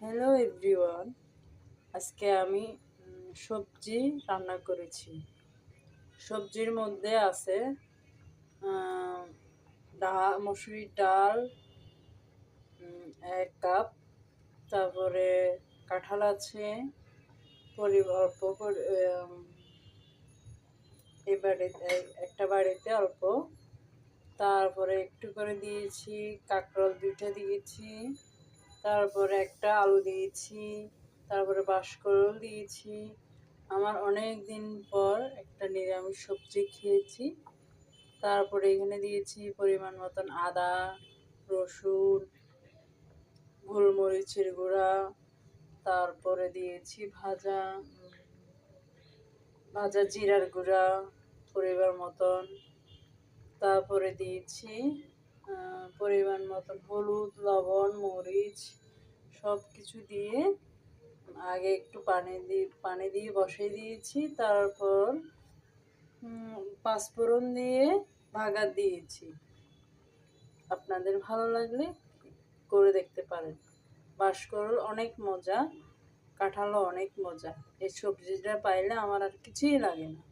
Hello everyone, আজকে আমি সবজি রান্না করেছি। সবজির মধ্যে আছে মসুরির ডাল 1 কাপ, তারপরে কাঁঠাল আছে অল্প করে, একটা বাড়িতে অল্প, তারপরে একটু করে দিয়েছি কাঁকরোল 2টা দিয়েছি, তারপরে একটা আলু দিয়েছি, তারপরে বাঁশকরল দিয়েছি। আমার অনেক দিন পর একটা নিরামিষ সবজি খেয়েছি। তারপরে এখানে দিয়েছি পরিমাণ মতন আদা, রসুন, গোলমরিচের গুঁড়া, তারপরে দিয়েছি ভাজা ভাজা জিরার গুঁড়া পরিমাণ মতন, তারপরে দিয়েছি পরিমাণ মতন হলুদ, লবণ, মরিচ সব কিছু দিয়ে আগে একটু পানি দিয়ে বসিয়ে দিয়েছি। তারপর পাঁচফোড়ন দিয়ে বাগার দিয়েছি। আপনাদের ভালো লাগলে করে দেখতে পারেন। বাঁশকরল অনেক মজা, কাঁঠালও অনেক মজা। এই সবজিটা পাইলে আমার আর কিছুই লাগে না।